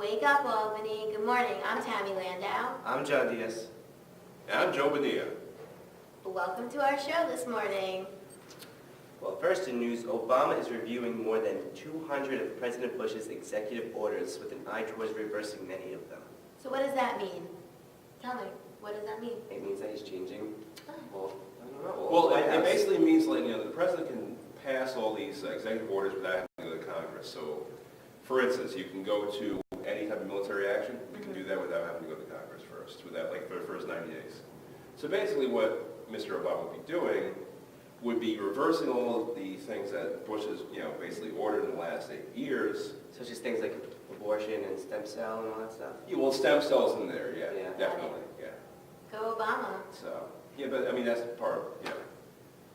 Wake up, Albany. Good morning. I'm Tammy Landau. I'm John Diaz. And I'm Joe Bonilla. Welcome to our show this morning. Well, first in news, Obama is reviewing more than 200 of President Bush's executive orders with an eye towards reversing many of them. So what does that mean? Tell me, what does that mean? It means that he's changing, well, I don't know. Well, White it House. basically means, like, the president can pass all these executive orders without having to go to Congress. So, for instance, you can go to any type of military action. You can do that without having to go to Congress first, without, like, for the first 90 days. So basically what Mr. Obama would be doing would be reversing all of the things that Bush has, basically ordered in the last 8 years. So it's just things like abortion and stem cell and all that stuff? Yeah, well, stem cells in there, yeah, Yeah. definitely, yeah. Go Obama. So, yeah, but I mean, that's part of,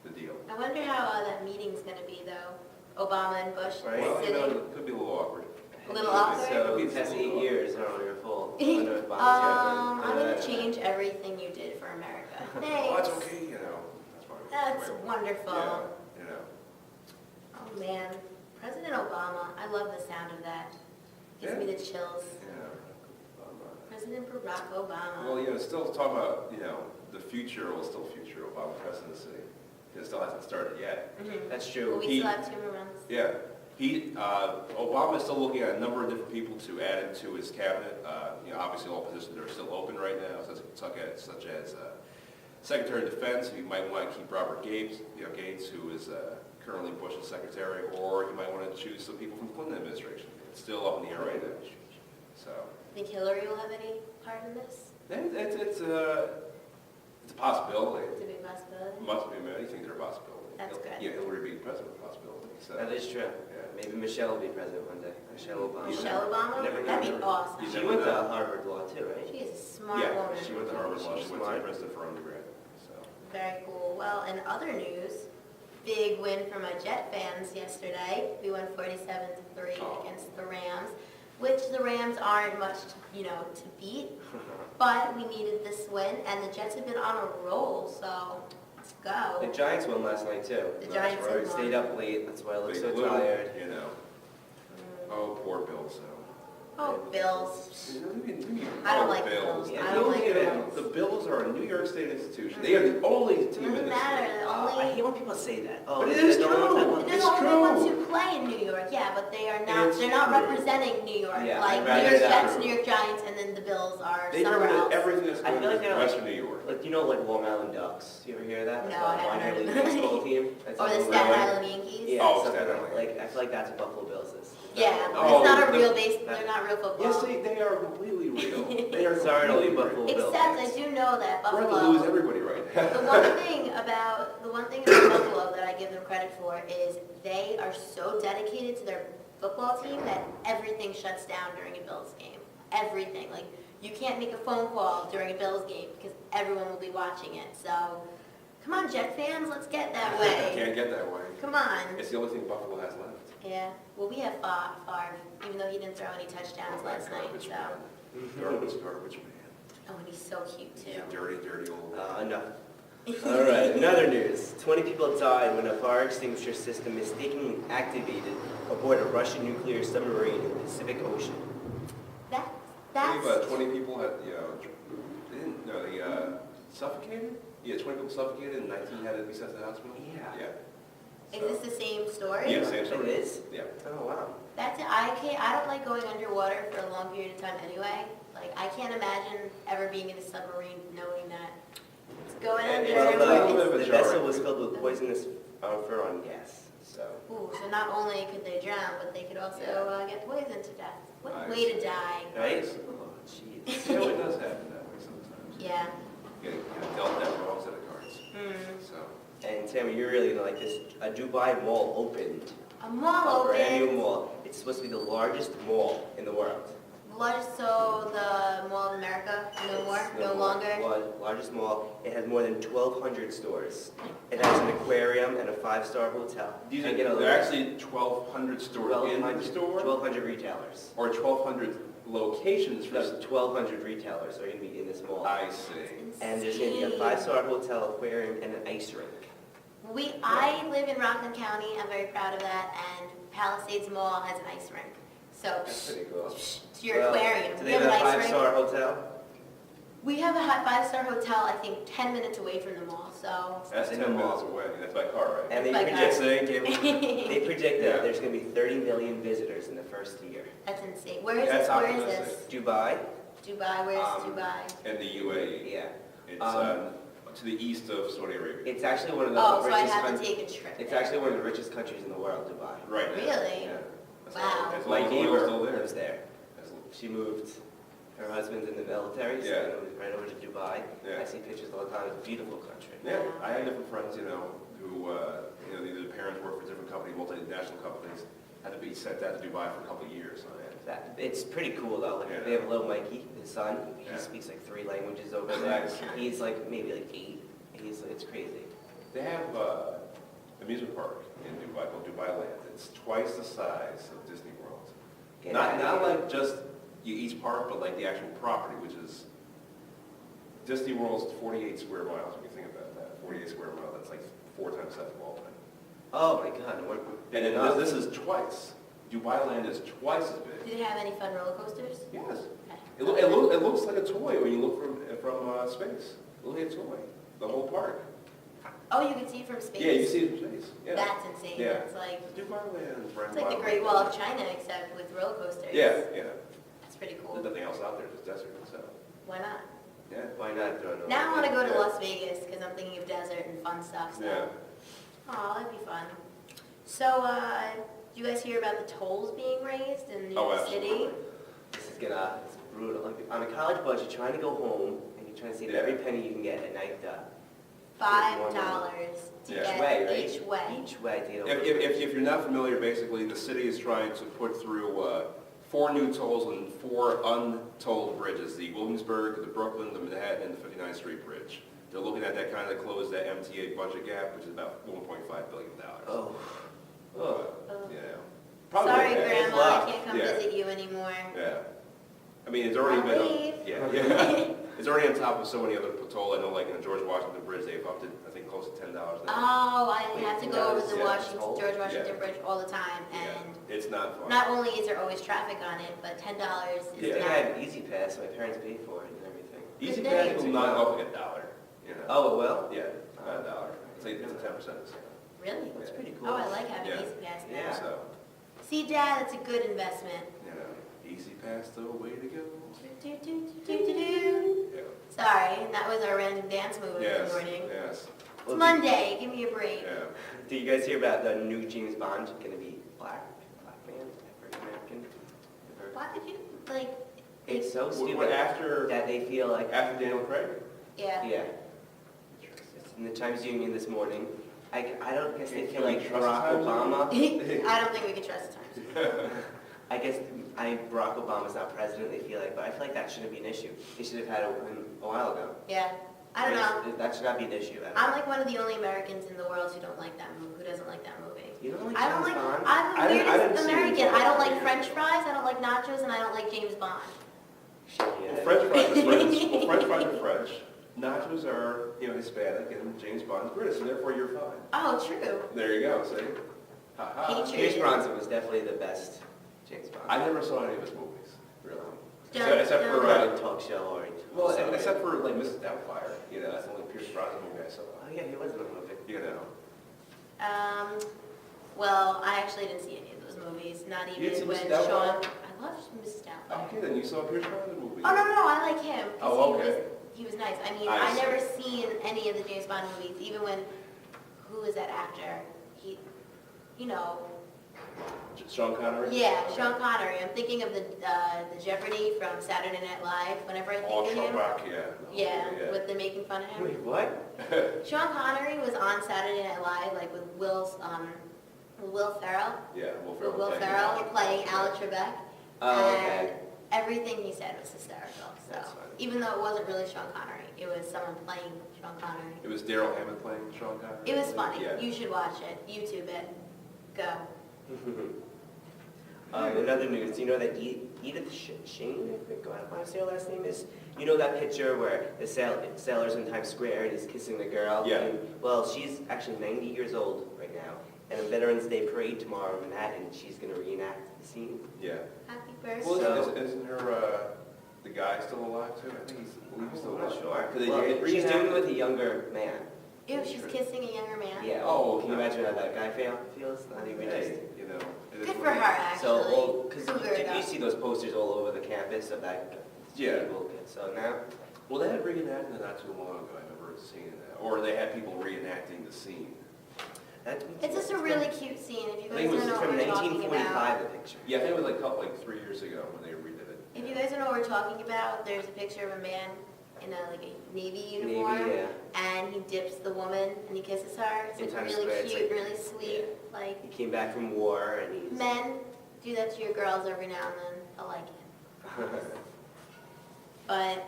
the deal. I wonder how that meeting's going to be, though. Obama and Bush Right. Well, sitting. it could be a little awkward. A little awkward? So Could be the past 8 awkward. years are your fault. I wonder if Obama's I'm going to change everything you did for America. Thanks. Well, that's okay, that's fine. That's Whatever. wonderful. Yeah, Oh, man. President Obama. I love the sound of that. Gives me the chills. President Barack Obama. Well, still talking about, the future, still future Obama presidency. It still hasn't started yet. That's Well, true. we still have 2 more months. Yeah. Obama is still looking at a number of different people to add into his cabinet. Obviously all positions are still open right now, such as Secretary of Defense. You might want to keep Robert Gates, who is currently Bush's secretary, or you might want to choose some people from the Clinton administration. It's still up in the air right now. So. Think Hillary will have any part in this? It's a possibility. It's a big possibility. Must be. I mean, I think they're a possibility. That's good. Yeah, Hillary being president is a possibility. So. That is true. Maybe Michelle will be president one day. Michelle Obama. Michelle Obama? Never know. That'd be awesome. You She never went to know. Harvard Law too, right? She is a smart Yeah, woman. she went to Harvard Law. She went to Smart. Princeton for undergrad. So. Very cool. Well, in other news, big win for my Jet fans yesterday. We won 47-3 against the Rams, which the Rams aren't much, to beat. But we needed this win, and the Jets have been on a roll, so let's go. The Giants won last night too. The Giants Right. did won. Stayed up late. That's why I look They so blew, tired. Oh, poor Bill. So. Oh, Bills. I don't like the Bills. Yeah, I don't like the Bills. Bills. The Bills are a New York State institution. They are the only team in Doesn't this matter. state. The I hate only when people say that. But it is they're the only true. one- they're It's the only ones true. who play in New York, yeah, but they are not. It's They're not true. representing New York. Yeah, Like I'd New rather York that. Jets, New York Giants, and then the Bills are They somewhere represent else. everything that's I going feel like on they're in like- Western New York. Like, like Long Island Ducks. You ever hear that? No, Like, I haven't minor heard league of that. baseball team. That's Or the like Staten Long Island Yankees. Yeah, Oh, something Staten Island. like I feel like that's what Buffalo Bills is. Yeah, Oh, it's not a the- real base. They're not real football. Yes, they are completely real. They are Sorry to completely leave real. Buffalo Bills. Except I do know that We're Buffalo. about to lose everybody right now. The one thing about Buffalo that I give them credit for is they are so dedicated to their football team that everything shuts down during a Bills game. Everything. Like you can't make a phone call during a Bills game because everyone will be watching it. So come on, Jet fans, let's get that way. Can't get that way. Come on. It's the only thing Buffalo has left. Yeah. Well, we have Favre, even though he didn't throw any touchdowns last night. Garbage So. man. Garbage man. Oh, and he's so cute He's too. a dirty old. Enough. All right, in other news, 20 people died when a fire extinguisher system mistakenly activated aboard a Russian nuclear submarine in the Pacific Ocean. I That's. believe 20 people had, they suffocated? Yeah, 20 people suffocated and 19 had to be sent to the hospital? Yeah. Is this the same story? Yeah, same story. It is? Yeah. Oh, wow. I don't like going underwater for a long period of time anyway. Like I can't imagine ever being in a submarine knowing that it's going And under. it's Well, a little bit and of the a vessel jarring. was filled with poisonous furon gas, so. Ooh, so not only could they drown, but they could also get poisoned to death. What a Nice. way to die. Right? Nice. Oh, jeez. You know, it does happen that way sometimes. Yeah. You get dealt that wrong set of cards. Mm. And Tammy, you're really gonna like this. A Dubai mall opened. A mall A brand new open. mall. It's supposed to be the largest mall in the world. So the Mall of America, no more, no longer. Largest mall. It has more than 1,200 stores. It has an aquarium and a 5-star hotel. These And are, get a they're actually 1,200 stores in the store? 1,200 retailers. Or 1,200 locations for... No, 1,200 retailers are going to be in this mall. I see. And there's going to be a 5-star hotel, aquarium, and an ice rink. I live in Rockland County. I'm very proud of that. And Palisades Mall has an ice rink. So, That's pretty cool. to your Well, aquarium. Do We they have a nice five-star hotel? We have a hot 5-star hotel, I think 10 minutes away from the mall, so. That's in 10 the minutes mall. away, and that's by car, right? And they By predict, car. they predict Yeah. that there's going to be 30 million visitors in the first year. That's insane. Where is That's this? Where is optimistic. this? Dubai? Dubai, where's Um, Dubai? And the UAE. Yeah. It's Um, to the east of Saudi Arabia. It's actually one of the Oh, so I richest have to countries. take a trip. It's there. actually one of the richest countries in the world, Dubai. Right now. Really? Yeah. Wow. As My long as oil's neighbor still there. lives there. She moved. Her husband's in the military, so Yeah. they moved right over to Dubai. Yeah. I see pictures all the time. It's a beautiful country. Yeah, I have different friends, who, either the parents work for different companies, multinational companies, had to be sent out to Dubai for a couple of years. It's pretty cool though. Like, Yeah. they have little Mikey, his son. He Yeah. speaks like 3 languages over there. Nice. He's like maybe like 8. It's crazy. They have an amusement park in Dubai called Dubai Land. It's twice the size of Disney World. Get Not outta here. like just each park, but like the actual property, which is Disney World's 48 square miles. When you think about that, 48 square miles. That's like 4 times that of Albany. Oh my God! And then this is twice. Dubai Land is twice as big. Do they have any fun roller coasters? Yes. Okay. It looks like a toy when you look from space. It looks like a toy. The whole park. Oh, you can see it from space? Yeah, you see it from space. Yeah. That's insane. Yeah. It's like, Dubai Land. it's like the Great Wall of China, except with roller coasters. Yeah, yeah. That's pretty cool. There's nothing else out there, just desert. So, Why not? yeah. Why not throw another? Now I want to go to Yeah. Las Vegas because I'm thinking of desert and fun stuff. So. Yeah. Oh, that'd be fun. So, do you guys hear about the tolls being raised in New Oh, York City? absolutely. It's brutal. Like, on a college bus, you're trying to go home and you're trying to save Yeah. every penny you can get at night. $5 to Yeah. get Each way, right? each way. Each way to get over. If you're not familiar, basically, the city is trying to put through 4 new tolls and 4 untolled bridges, the Williamsburg, the Brooklyn, the Manhattan, and the 59th Street Bridge. They're looking at that kind of close that MTA budget gap, which is about $1.5 billion. Oh. Oh. Oh. Yeah. Sorry, yeah, it's Grandma, I locked. can't come Yeah. visit you anymore. Yeah. I mean, it's already I'll been, leave. yeah. It's already on top of so many other toll. I know, like in the George Washington Bridge, they've upped it, I think, close to $10 now. Oh, I Wait, have to go over the yeah, Washington, toll? George Washington Yeah. Bridge all the time, Yeah. and It's not fun. not only is there always traffic on it, but $10 is Yeah. I not. had an Easy Pass, my parents paid for it and everything. Easy Good Pass day. will knock off like $1, you know? Oh, it will? Yeah, about $1. It's like it's a 10% discount. Really? That's pretty cool. Oh, I like having Yeah. Easy Pass now. Yeah. So, See, Dad, it's a good investment. Easy Pass the way to go. Do, do, do, do, do, do. Yeah. Sorry, and that was our random dance move Yes, this morning. yes, It's Monday, give me a break. yeah. Did you guys hear about the new James Bond going to be black man, African American? Why would you, like, It's so What, stupid after that they feel like, Daniel Craig? yeah. yeah. It's in the Times Union this morning. I don't guess they feel Can we like trust the Barack Times Obama. I don't think we can trust the Times. I guess Barack Obama's not president, they feel like, but I feel like that shouldn't be an issue. They should have had it a while ago. Yeah, I don't know. That should not be an issue. I'm like one of the only Americans in the world who don't like that movie, who doesn't like that movie. You don't like I don't James like, Bond? I'm the I didn't weirdest see it American. until I don't like years. French fries, I don't like nachos, and I don't like James Bond. Yeah. Well, French fries are French. Well, French fries are French. Nachos are, Hispanic, and James Bond's British, so therefore you're fine. Oh, true. There you go, see? Ha-ha. Hatred. Pierce Bronson was definitely the best James Bond. I never saw any of his movies, really. Dun, Except dun. for, Private talk show or well, except for like Mrs. Doubtfire, that's the only Pierce Brosnan movie I saw. Oh yeah, he was in the movie. Well, I actually didn't see any of those movies, not You didn't even see when Mrs. Sean, Doubtfire? I love Mrs. Doubtfire. Okay, then you saw a Pierce Brosnan movie. Oh, no, I like him. 'cause Oh, okay. He was nice. I mean, I I see. never seen any of the James Bond movies, even when, who was that actor? You know, Sean Connery? yeah, Sean Connery. I'm thinking of the Jeopardy from Saturday Night Live whenever I Oh, think of him. Trebek, yeah. Yeah, with the making fun of him. Wait, what? Sean Connery was on Saturday Night Live, like with Will Ferrell. Yeah, Will Ferrell playing Alan Trebek. Oh, And okay. everything he said was hysterical. So That's funny. even though it wasn't really Sean Connery, it was someone playing Sean Connery. It was Daryl Hammond playing Sean Connery? It was funny. Yeah. You should watch it. YouTube it. Go. In other news, you know that Edith Shane, I think, I want to say her last name is, you know that picture where the sailor's in Times Square and he's kissing the girl? Yeah. And, well, she's actually 90 years old right now, and on Veterans Day parade tomorrow in Manhattan, she's going to reenact the scene. Yeah. Happy birthday. Well, So- isn't her, the guy still alive too? I think I believe he's still I'm alive. not sure. 'Cause they Well, did she's doing it reenact with a younger man. Ew, she's kissing a younger man. Yeah. Oh, Can you okay. imagine how that guy feels? I think we just. Hey, you know. it is Good what for it is. her, actually. So, because Cougar it you up. see those posters all over the campus of that Yeah. little kid. So now, Well, they had reenacted it not too long ago. I remember seeing that. Or they had people reenacting the scene. It's just a really cute scene. If you I think it guys was don't know what from we're talking 1945. about. The picture. Yeah, I think it was like 3 years ago when they redid it. If you guys don't know what we're talking about, there's a picture of a man in like a Navy uniform. Maybe, yeah. And he dips the woman and he kisses her. It's In like Times really Square, it's cute, like- really sweet. Like, He came back from war and he's. men do that to your girls every now and then. I like it. But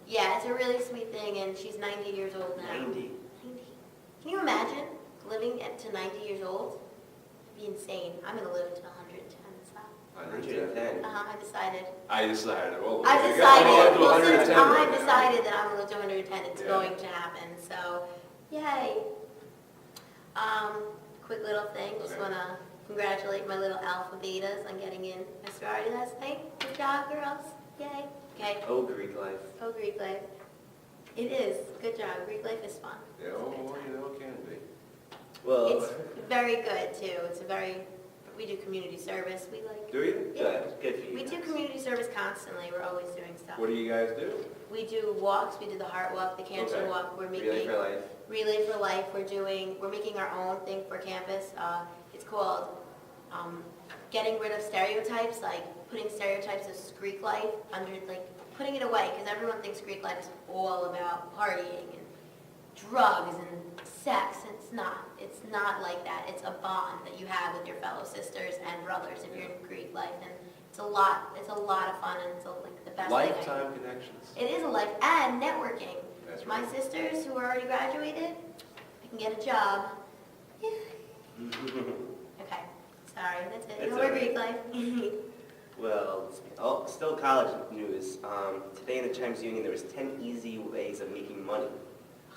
yeah, it's a really sweet thing, and she's 90 years old now. 90. 90. Can you imagine living to 90 years old? It'd be insane. I'm gonna live to 110. So. 110. I decided. I decided, well, I've we got decided. to Well, 110 since right I've now. decided that I'm gonna live to 110, it's Yeah. going to happen. So, yay. Quick little thing. Just Okay. wanna congratulate my little alpha betas on getting in my sorority last night. Good job, girls. Yay. Okay. Oh, Greek life. Oh, Greek life. It is. Good job. Greek life is fun. Yeah, It's a oh, good well, time. you know, it can be. Well, It's very good too. We do community service. We like, Do you? yeah. good for you. We do guys. community service constantly. We're always doing stuff. What do you guys do? We do walks. We do the Heart Walk, the Cancer Okay. Walk. We're Relay making for life. Relay for Life. We're making our own thing for campus. It's called getting rid of stereotypes, like putting stereotypes of Greek life under, like putting it away, because everyone thinks Greek life is all about partying and drugs and sex. It's not. It's not like that. It's a bond that you have with your fellow sisters and brothers if you're in Greek life, and it's a lot. It's a lot of fun, and it's like the best thing. Lifetime connections. It is a life and networking. That's My right. sisters who are already graduated, I can get a job. Okay, sorry, that's it. It's No more all right. Greek life. Well, still college news. Today in the Chimes Union, there was 10 easy ways of making money.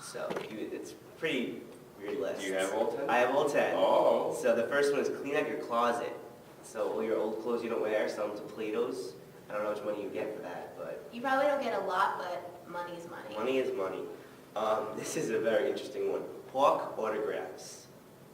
So it's pretty weird list. Do you have all 10? I have all 10. Oh. So the first one is clean out your closet. So all your old clothes you don't wear, sell them to Plato's. I don't know how much money you get for that, but You probably don't get a lot, but money is money. money is money. This is a very interesting one. Hawk autographs.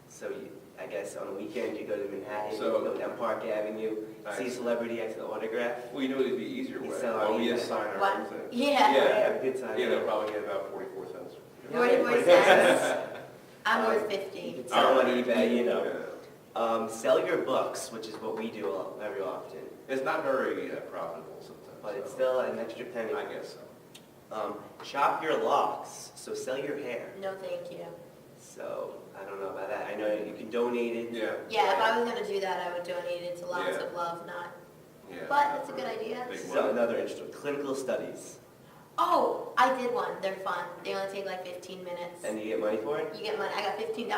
So I guess on a weekend you go to Manhattan, So- you go down Park Avenue, see a Nice. celebrity ask the autograph. Well, you know it'd be easier You way. sell Oh, on we eBay. just sign our What? own thing. Yeah. Have a good time. Yeah, they'll probably get about 44 cents. 44 cents. I'm worth 50. You can sell them on eBay, you know. Yeah. Sell your books, which is what we do very often, It's not very profitable sometimes. but it's so still an extra penny. I guess so. Chop your locks, so sell your hair. No, thank you. So I don't know about that. I know you can donate it. Yeah. Yeah, if I was gonna do that, I would donate it to Lots Yeah. of Love, not. Yeah. But that's a good idea. Big So money. another interesting clinical studies, Oh, I did one. They're fun. They only take like 15 minutes. and you get money for it. You get money. I got $15.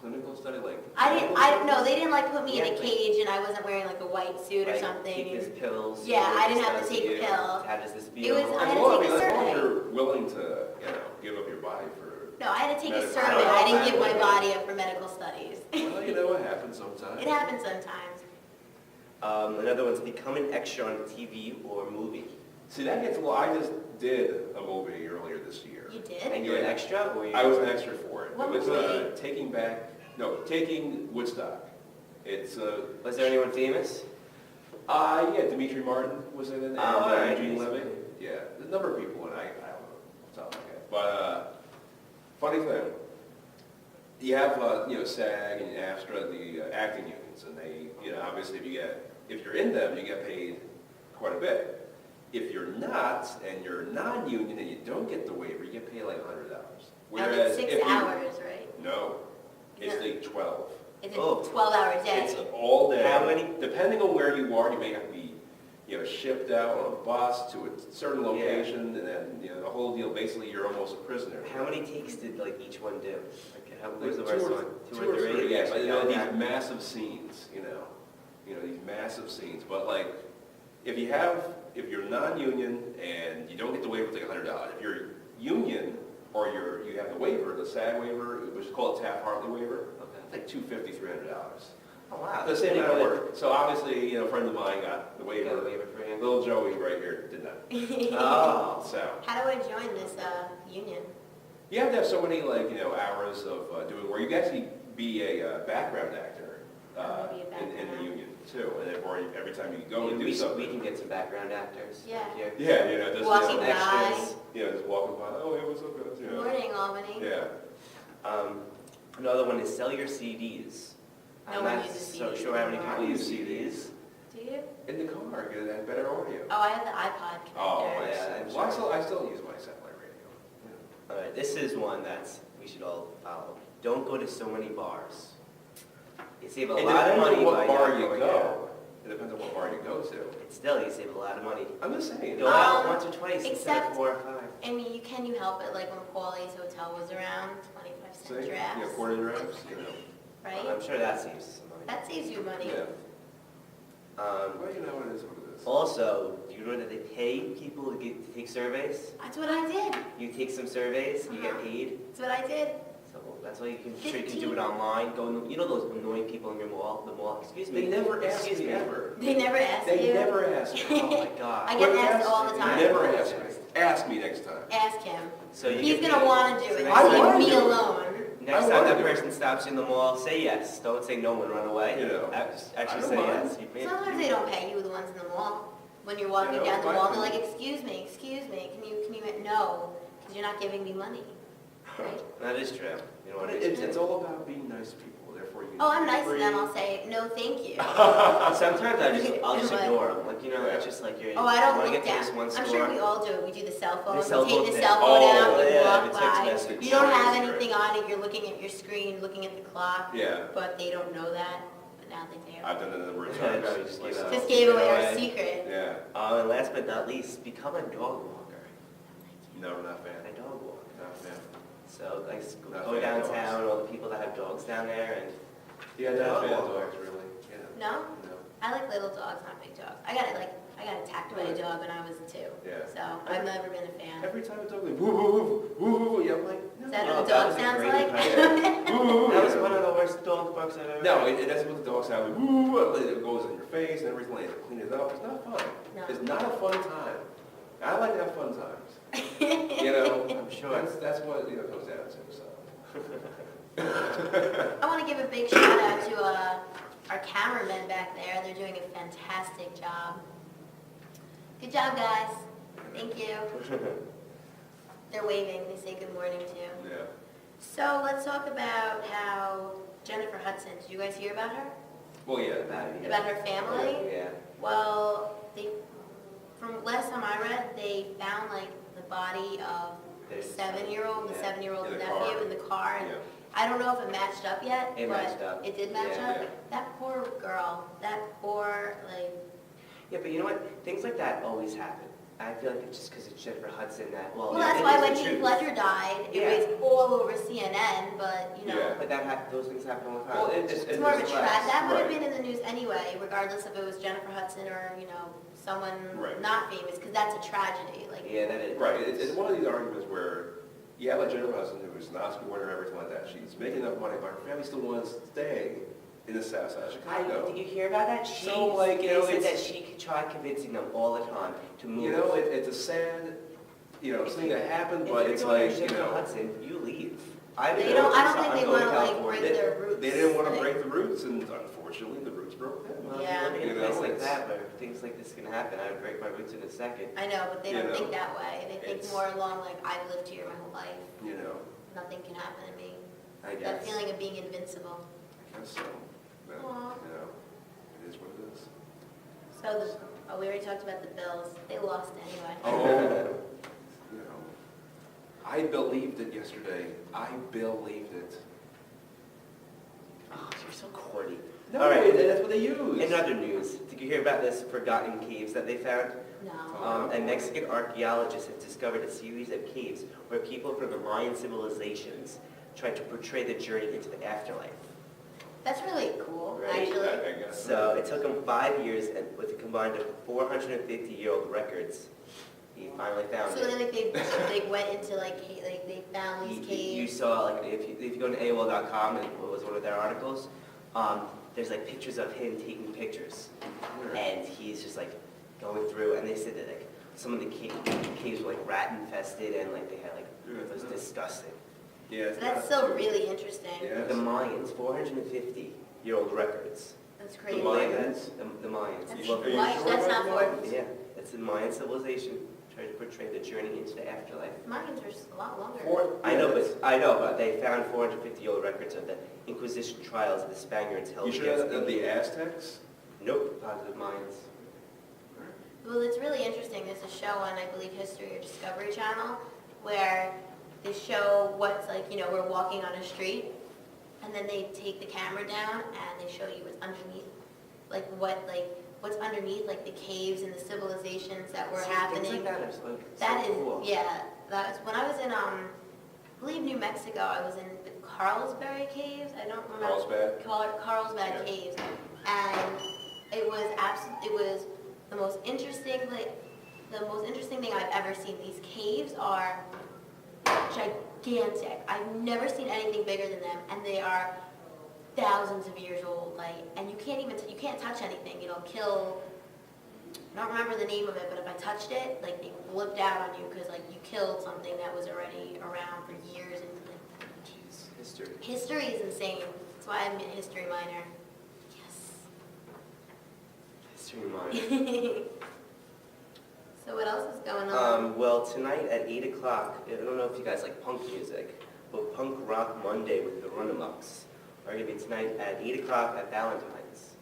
Clinical study, like. No, they didn't like put me in Yeah, a like- cage and I wasn't wearing like a white suit or Like, something. Take these pills. Yeah, what I this didn't have to does take a you, pill. How does this It feel? was- I had to Well, take a as long as survey. you're willing to, give up your body for. No, I had to take a Medical- survey. I don't know I didn't if give I my would. body up for medical studies. Well, you know what happens sometimes. It happens sometimes. Another one's become an extra on a TV or movie. See, that gets, well, I just did a movie earlier this year. You And did? you're an extra, or you? I was an extra for it. What It was movie? Taking Woodstock. It's, Was there anyone famous? yeah, Dimitri Martin was in it, and all right. Eugene Levy. Yeah, there's a number of people in it, I don't know, something like that. But, funny thing, you have, SAG and AFTRA, the acting unions, and they, obviously if you're in them, you get paid quite a bit. If you're not, and you're non-union and you don't get the waiver, you get paid like $100. And it's 6 hours, right? No, it's No. like 12. It's Oh. a 12-hour It's day. all day. How many- Depending on where you are, you may have to be, shipped out on a bus to a certain location, and then, the whole deal, basically, you're almost a prisoner. How many takes did like each one do? Like, what was the Like worst two or- one? Two or three, yeah, but Yeah. these massive scenes, these massive scenes, but like, if you're non-union and you don't get the waiver, it's like $100. If you're union, or you have the waiver, the SAG waiver, which is called Taft-Hartley waiver, Okay. it's like $250, $300. Oh, wow. The same Pretty amount of good. work. So obviously, you know, a friend of mine got the You got a waiver. waiver for him? Little Joey right here did not. Oh. So How do I join this union? you have to have so many, like, you know, hours of doing work. You can actually be a background actor Maybe a in background the actor. union too. And every time you go and do we something. can get some background actors. Yeah. Here. Yeah, you know, just Walking you know, by. extras. you know, just walking by. Oh, it was so good. You know. Morning, Albany. Yeah. Another one is sell your CDs. No I'm one not uses so CDs sure how many anymore. people use CDs. Do you? In the car, because it had better audio. Oh, I have the iPod connector. Oh, yeah, I'm well, sure. I still use my satellite radio. All right, this is one that's we should all follow. Don't go to so many bars. You save a It lot of depends money on what by bar not you going go. It depends on what bar you go to. there. But still, you save a lot of money. I'm just saying. Go out Um, once or twice instead except- of 4 or 5. I mean, can you help it? Like when Paulie's Hotel was around, 25 cent See, drafts, yeah, quarter drafts, you know. right? I'm sure that saves some money. That saves you money. Yeah. Well, you know, it is what it is. Also, do you know that they pay people to take surveys? That's what I did. You take some surveys, you get paid. That's what I did. So that's why you can, sure you can do it online. Go, you know those annoying people in your mall, the mall. Excuse me. They never ask Excuse me ever. They never asked They you. never ask me. Oh my God. I get But asked ask- all the time. Never ask me. Ask me next time. Ask him. So you He's get gonna paid. want to do So it. next I time- Leave wanna me do it. alone. Next I time wanna that do it. person stops you in the mall, say yes. Don't say no and run away. You know, Actually I don't say mind. yes. You pay. Sometimes they don't pay you, the ones in the mall. When you're walking You know, down the my mall, they're like, opinion. excuse me, can you, no, because you're not giving me money. Right? That is true. You know But what it's all about being nice to people, therefore you can. Oh, I'm nice to free. them, I'll say, no, thank you. Sometimes I'll just But- ignore them. Like, you know, it's just like you're. Oh, I don't wanna look get to down. this one I'm store. sure we all do it. We do the cell phone. The cell We phone take the thing. cell phone Oh, out, we yeah, walk the text by. message. You don't have Right. anything on it. You're looking at your screen, looking at the clock. Yeah, But they don't know that. But now they do. I've done it a number of Yeah, times. no, you just give up. Just gave away our Right. secret. Yeah, And last but not least, become a dog walker. no, not a fan. A dog walker. Not a fan. So like Not go fan of downtown, all the people that have dogs down there, and Yeah, not a fan of dogs, really. Yeah. No? No. I like little dogs, not big dogs. I got attacked by a dog when I was 2. Yeah. So I've never been a fan. Every time a dog like woo woo woo woo woo, yeah, I'm like, Is that Oh, what the that dog was a sounds great like? impression. woo, woo, that was yeah. one of the worst dog barks I've ever No, heard. that's what the dog sounds like. Woo, woo, woo, it goes in your face and everything. They clean it up. It's not fun. No. It's not a fun time. I like to have fun times. You know, I'm sure. That's what it comes down to. So. I want to give a big shout out to our cameramen back there. They're doing a fantastic job. Good job, guys. Thank you. They're waving. They say good morning too. Yeah. So let's talk about how Jennifer Hudson. Did you guys hear about her? Well, yeah. About her family? Yeah. Well, from last time I read, they found like the body of the There's- 7-year-old, the yeah. 7-year-old In the nephew car. in the car. And Yeah. I don't know if it matched up yet, It but matched up. it did match Yeah, up. yeah. That poor girl, that poor, like, Yeah, but you know what? Things like that always happen. I feel like it's just because it's Jennifer Hudson that, well, well, yeah, that's it why is when the Heath truth. Ledger died, it Yeah. was all over CNN, but, you know, Yeah. But those things happen all the time. Well, it's more of a it's tragedy. less, That would have right. been in the news anyway, regardless if it was Jennifer Hudson or, you know, someone Right. not famous, because that's a tragedy. Like, Yeah, that is. Right. It's one of these arguments where you have like Jennifer Hudson, who is an Oscar winner, everything like that. She's making enough money, but her family still wants to stay in the South Side of Chicago. Did you hear about that? So, like, you know, they said that it's- she could try convincing them all the time to move. You know, it's a sad, thing that happened, If but you're it's going to like, you Jennifer know, Hudson, you leave. I don't think they I'm going want to, to like, California. break their roots. they didn't want to like- break the roots, and unfortunately, the roots broke them. Well, Yeah. if you're living in You a place know, like it's- that where things like this can happen, I would break my roots in a second. I know, but they You don't know, think that way. They think it's- more along like, I've lived here my whole life. You know, Nothing can happen to me. I That guess. feeling of being invincible. I guess so. But, Aw. it is what it is. So we already talked about the Bills. They lost anyway. Oh, I believed it yesterday. I believed it. Oh, you're so corny. No, All right. that's what they use. In other news, did you hear about this forgotten caves that they found? No. A Mexican archaeologist has discovered a series of caves where people from the Mayan civilizations tried to portray the journey into the afterlife. That's really cool, Right. actually. I guess. So it took him 5 years, and with a combined of 450-year-old records, he finally found So it. then like they went into like they found these You caves. saw, like, if you go to AOL.com, and what was one of their articles, there's like pictures of him taking pictures, and he's just like going through, and they said that like some of the caves were like rat infested, and like they had like, it was disgusting. Yeah. So that's still really interesting. Yeah. The Mayans, 450-year-old records. That's The crazy. Mayans? The Mayans. That's, Are you why, sure that's about not the for, Yeah, it's the Mayan civilization. Try to portray the journey into the afterlife. Mayans are a lot longer. I know, but they found 450-year-old records of the Inquisition trials of the Spaniards held You sure against that's the Indians. Aztecs? Nope, positive Mayans. Well, it's really interesting. There's a show on, I believe, History or Discovery Channel where they show what's like, you know, we're walking on a street, and then they take the camera down and they show you what's underneath, like what's underneath, like the caves and the civilizations that were happening. Things like that are like, That so is, cool. yeah. That was when I was in, I believe New Mexico. I was in the Carlsbad Caves. I don't remember. Carlsbad? Carlsbad Yeah. Caves, and it was It was the most interesting, the most interesting thing I've ever seen. These caves are gigantic. I've never seen anything bigger than them, and they are thousands of years old. Like, and you can't touch anything. It'll kill. I don't remember the name of it, but if I touched it, like they blipped out on you because like you killed something that was already around for years. And like, Jeez, history. history is insane. That's why I'm a history minor. History Mayan. So what else is going on? Well, tonight at 8 o'clock, I don't know if you guys like punk music, but Punk Rock Monday with the Runamucks are going to be tonight at 8 o'clock at Valentine's.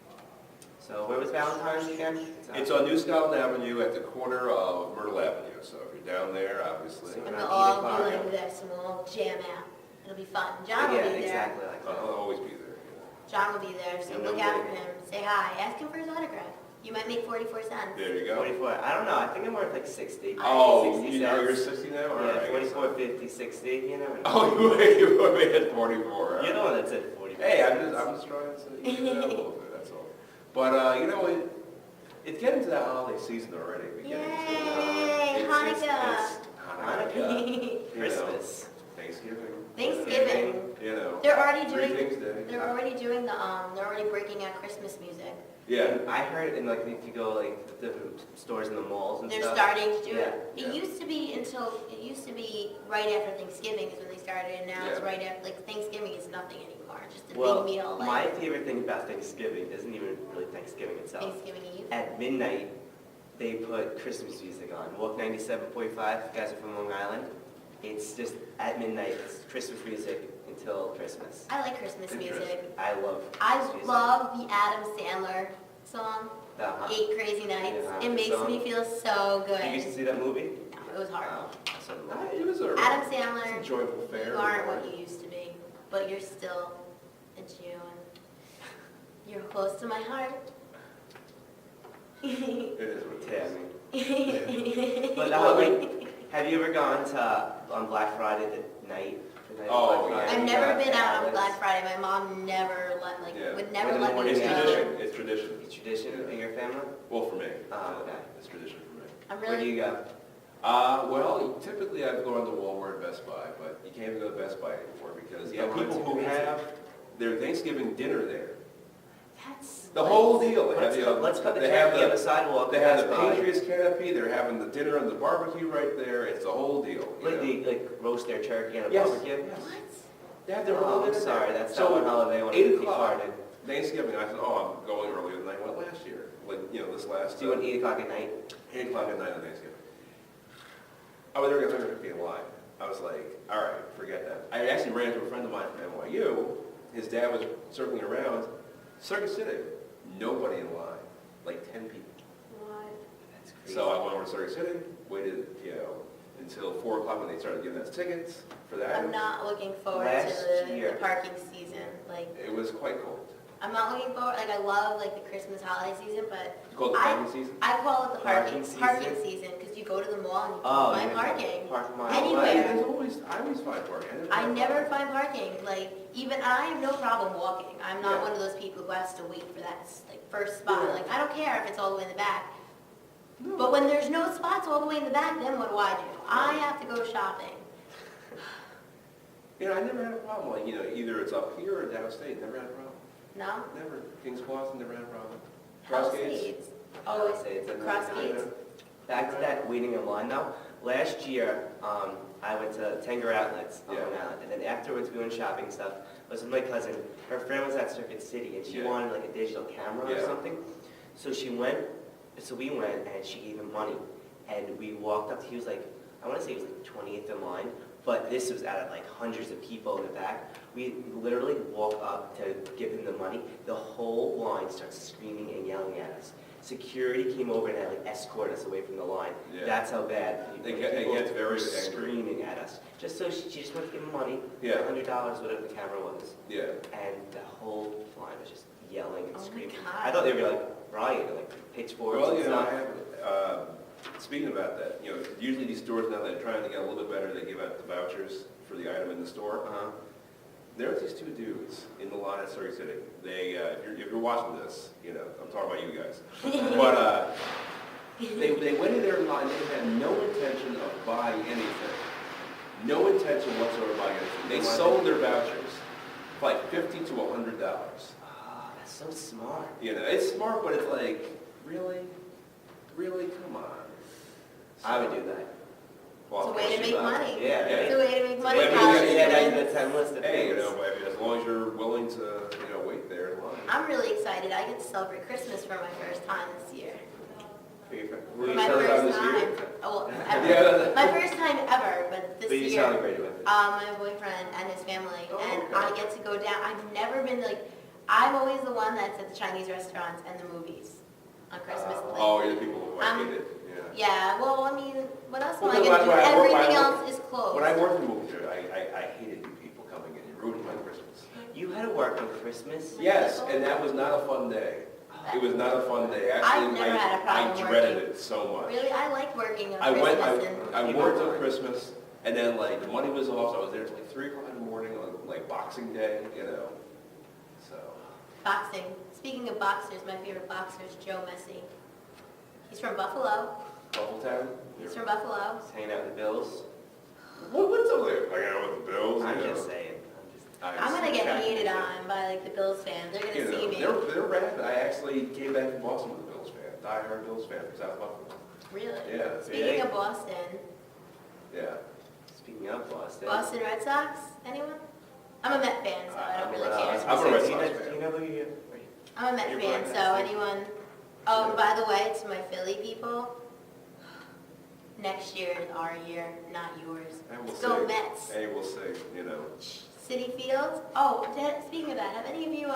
So where was Valentine's again? It's on New Scotland Avenue at the corner of Myrtle Avenue. So if you're down there, obviously. And around we'll all 8 o'clock. be like this, and we'll all jam out. It'll be fun. John will Yeah, be there. exactly like that. I'll always be there. John will be there, so And look no out way. for him. Say hi. Ask him for his autograph. You might make 44 cents. There you go. 44. I don't know. I think I'm worth like 60. Oh, 60 you know you're cents. 60 now? All Yeah, right, I guess 44, 50, 60. You know. Oh, you were at 44. You're the one that said 44. Hey, I'm just trying to even it out a little bit, that's all. But, you know, it's getting to that holiday season already. We're getting to, Yay, Hanukkah. It's Hanukkah. You know, Christmas. Thanksgiving. Thanksgiving. You know. They're already Greetings doing. Day. They're already doing the. They're already breaking out Christmas music. Yeah. I heard in like if you go like the stores in the malls and They're stuff. starting to do it. Yeah. It used to be right after Thanksgiving is when they started, and now it's Yeah. right after. Like Thanksgiving is nothing anymore. It's just a Well, big meal. my Like favorite thing about Thanksgiving isn't even really Thanksgiving itself. Thanksgiving Eve. At midnight, they put Christmas music on. Walk 97.5, if you guys are from Long Island. It's just at midnight, it's Christmas music until Christmas. I like Christmas music. I love I Christmas music. love the Adam Sandler song, The, 8 Crazy Nights. Yeah, It makes song. me feel so good. You used to see that movie? No, it was hard. Oh, so did I. It was a Adam it's Sandler, a joyful fair. you aren't what you used to be, but you're still a Jew, and you're close to my heart. It is what it Yeah, is. I mean. But have you ever gone to on Black Friday the night? The night of Oh, Black yeah. Friday? I've never been out on Outlets? Black Friday. My mom never Yeah. would never When the let me morning It's go. tradition. It's tradition. It's tradition in your family? Well, for me. Oh, okay. It's tradition for me. I'm Where do really, you go? Well, typically I've gone to Walmart and Best Buy, but you can't even go to Best Buy anymore because you have Oh, it's people who crazy. have their Thanksgiving dinner there. that's The whole deal. They have Let's the, cut the they have turkey on the the, sidewalk. they have the Best Buy. Patriots canopy, they're having the dinner and the barbecue right there. It's the whole deal. you Like know? they like roast their turkey on a Yes. barbecue? Yes. what? They have their Oh, whole I'm dinner sorry, there. that's So, not one holiday I want 8 to be o'clock. farted. Thanksgiving, I said, oh, I'm going earlier than I went last year. Like, this last. So you went 8 o'clock at night? 8 o'clock at night on Thanksgiving. I was there at 150 in line. I was like, all right, forget that. I actually ran into a friend of mine from NYU. His dad was circling around. Circuit City, nobody in line, like 10 people. What? That's crazy. So I went over to Circuit City, waited, until 4 o'clock when they started giving us tickets for that. I'm not looking forward Last to the year. parking season. Like, It was quite cold. I'm not looking forward. Like, I love like the Christmas holiday season, but It's called the I- parking season. I call it the Parking parking season? season because you go to the mall and you Oh, find you parking. Park my Anywhere. I always find parking. I never find parking. Like, even I have no problem walking. I'm not Yeah. one of those people who has to wait for that like first spot. Yeah. Like, I don't care if it's all the way in the back. No. But when there's no spots all the way in the back, then what do? I have to go shopping. I never had a problem. Like, either it's up here or downstate. Never had a problem. No? Never. Kings Boston never had a problem. House Cross gates? Gates. Oh, it's Say it's a cross gates? Back to that waiting in line though. Last year, I went to Tanger Outlets on Yeah. Long Island, and then afterwards we went shopping and stuff. I was with my cousin. Her friend was at Circuit City, and she Yeah. wanted like a digital camera or Yeah. something. So we went, and she gave him money, and we walked up. He was like, I want to say he was like 20th in line, but this was out of like hundreds of people in the back. We literally walk up to give him the money. The whole line starts screaming and yelling at us. Security came over and had like escort us away from the line. Yeah. That's how bad. It people gets very were angry. screaming at us. Just so she just wanted to give him money, Yeah. $100, whatever the camera was. Yeah. And the whole line was just yelling and Oh my screaming. God. I thought they were like rioting, like pitchforks Well, and you know, stuff. speaking about that, you know, usually these stores now, they're trying to get a little bit better. They give out the vouchers for the item in the store. Uh-huh. There's these two dudes in the line at Circuit City. They, if you're watching this, you know, I'm talking about you guys. But they went in there in line. They had no intention of buying anything. No intention whatsoever of buying anything. They sold their vouchers for like $50 to $100. Oh, that's so smart. You know, it's smart, but it's like, really? Really? Come on. I would do that. It's a way to make money. Yeah, It's a way to make money. Yeah, college Yeah, that's students. the 10 list of Hey, you things. know, as long as you're willing to, you know, wait there in line. I'm really excited. I get to celebrate Christmas for my first time this year. Who you My celebrating first this year? time. Oh, well, ever. Yeah. My first time ever, but this Who you year. celebrated with? My boyfriend and his family, Oh, and okay. I get to go down. I've never been like, I'm always the one that's at the Chinese restaurants and the movies on Christmas. Oh, you're the people who I I'm- hate it, yeah. Yeah, well, I mean, what else am Well, I no, gonna do? when I work- Everything when I work- else is closed. When I worked in the movie theater, I hated you people coming in. You ruined my Christmas. You had to work on Christmas? Yes, and that was not a fun day. It was not a fun day. Actually, I've never had a problem I dreaded working. it so much. Really, I like working on I went, Christmas and I worked on Christmas, and then like the money was off, so I was there till like 3 o'clock in the morning on like Boxing Day, you know, so. boxing. Speaking of boxers, my favorite boxer is Joe Messi. He's from Buffalo. Bubbletown? He's from Buffalo. Just hanging out with the Bills? What's up there? Hanging out with the Bills? I'm you know? just saying. I'm gonna get hated on by like the Bills fans. They're You gonna see me. know, they're rad. I actually came back from Boston with a Bills fan, diehard Bills fan from South Buffalo. Really? Yeah. Speaking of Boston, Yeah. Speaking of Boston. Boston Red Sox, anyone? I'm a Met fan, so I don't really care. I'm a Red Do you Sox know- fan. Do you know who you... I'm a Met You're fan, right, so that's it. anyone. Oh, and by the way, to my Philly people, next year is our year, not yours. And we'll Let's go see. Mets. Hey, we'll see, you know. City Field. Oh, speaking of that, have any of you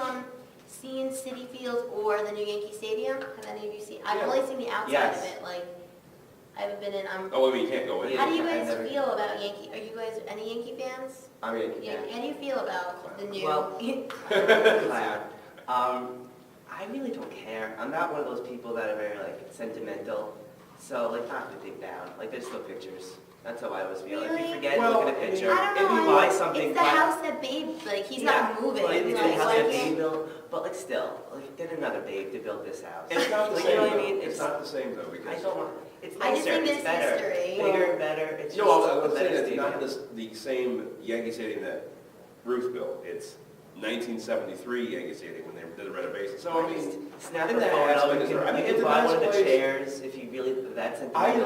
seen City Field or the new Yankee Stadium? Have any of you seen? I've Yeah. only seen the outside Yes. of it. Like, I haven't been in. Oh, I mean, you can't go in. Yeah. How do you I guys never- feel about Yankee? Are you guys any Yankee fans? I'm a Yankee Yeah. fan. How do you feel about the new? Well, Cloud. I really don't care. I'm not one of those people that are very like sentimental. So like not to dig down. Like there's still pictures. That's how I always feel. If Really? you forget, Well, look at a picture. I don't If you know. buy something, It's the buy- house that Babe, like he's not moving. But it's like, the house why that can't- Babe built. But like still, like get another Babe to build this house. It's not the Like, same, you know what I though. mean? It's not the same, though, I because... don't want. It's I just nicer. think It's there's better. history. Bigger, better. It's No, just I was a saying better it's not stadium. the same Yankee Stadium that Ruth built. It's 1973 Yankee Stadium when they did the renovation. So, I mean, Snap in a that photo. aspect, You it's can, all right. I mean, you it's can a buy nice one of the place. chairs if you really that's sentimental.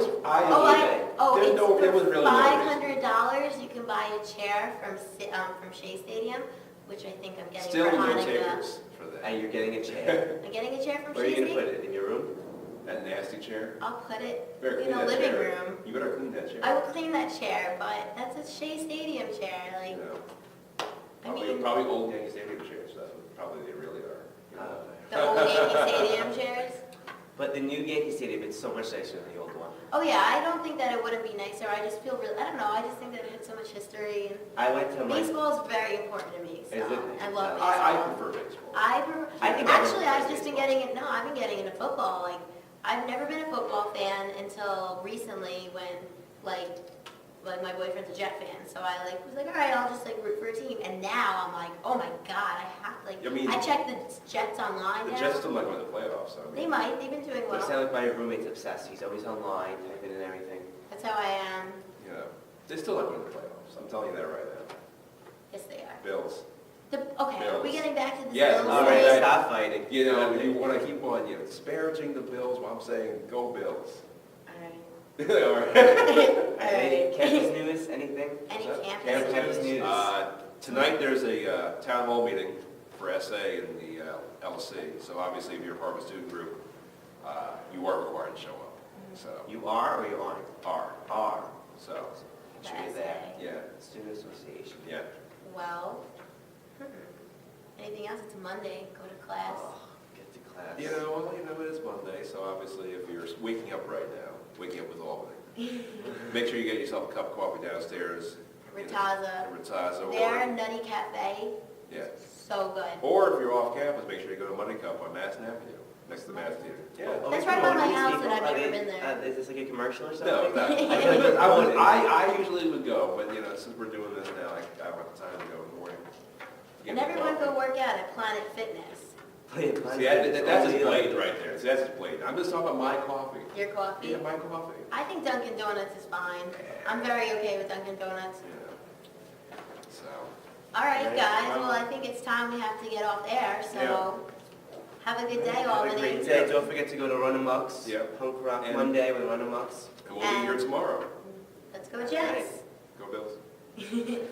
There's no, there was really no reason. $500 you can buy a chair from Shea Stadium, which I think I'm getting Still for no Hanukkah. takers for that. And you're getting a chair. I'm getting a chair from Where are Shea you gonna put Stadium. it? In your room? That nasty chair. I'll put it You better in clean the that living chair. room. You better clean that chair. I will clean that chair, but that's a Shea Stadium chair. Like, You know, I mean, probably old Yankee Stadium chairs. That's what probably they really are. You know? the old Yankee Stadium chairs. But the new Yankee Stadium, it's so much nicer than the old one. Oh yeah, I don't think that it wouldn't be nicer. I just feel really, I don't know, I just think that it had so much history. And I went to my. baseball is very important to me, so Is it? I love baseball. I prefer baseball. I think Actually, everyone I've prefers just been baseball. getting it. No, I've been getting into football. Like, I've never been a football fan until recently when, like my boyfriend's a Jet fan. So I was like, all right, I'll just root for a team. And now I'm like, oh my god, I have I mean, I checked the Jets online The now. Jets still might win the playoffs. So I mean, They might. They've been doing You well. sound like my roommate's obsessed. He's always online, typing in everything. That's how I am. you know, they still might win the playoffs. I'm telling you that right now. Yes, they are. Bills. Okay, are we Bills. getting back to the Yes, Bills? All right, Right. stop fighting. You know, you want to keep on, disparaging the Bills while I'm saying, go Bills. Alright. All right. Any campus news, anything? Any What's that? campus news? news. Tonight, there's a town hall meeting for SA and the LC. So obviously, if you're part of a student group, you are required to show up. So, You are or you aren't? Are. So, Should be that. yeah, Student Association. yeah. Well, anything else? It's Monday, go to class. Get to class. It is Monday, so obviously, if you're waking up right now, waking up with Albany, make sure you get yourself a cup of coffee downstairs. Ritaza. Ritaza, Their or, Nutty Cafe, yeah. so good. Or if you're off campus, make sure you go to Money Cup on Madison Avenue, next to the Mass Theater. Yeah. Oh, That's we right by promote my these house, people? and I've Are never they- been there. Is this like a commercial or something? No, no. I feel like I usually would go, but since we're doing this now, I want the time to go in the morning. And everyone go work out at Planet Fitness. See, That's his blade right there. See, that's his blade. I'm just talking about my coffee. Your coffee? Yeah, my coffee. I think Dunkin' Donuts is fine. I'm very okay with Dunkin' Donuts. Yeah. So, All right, Right. guys, well, I think it's time we have to get off air, so have a good day, Have a Albany. great day. Don't forget to go to Run Amucks. Yep. Punk Rock And- Monday with Run Amucks. and we'll be here tomorrow. Let's go Jets. Go Bills.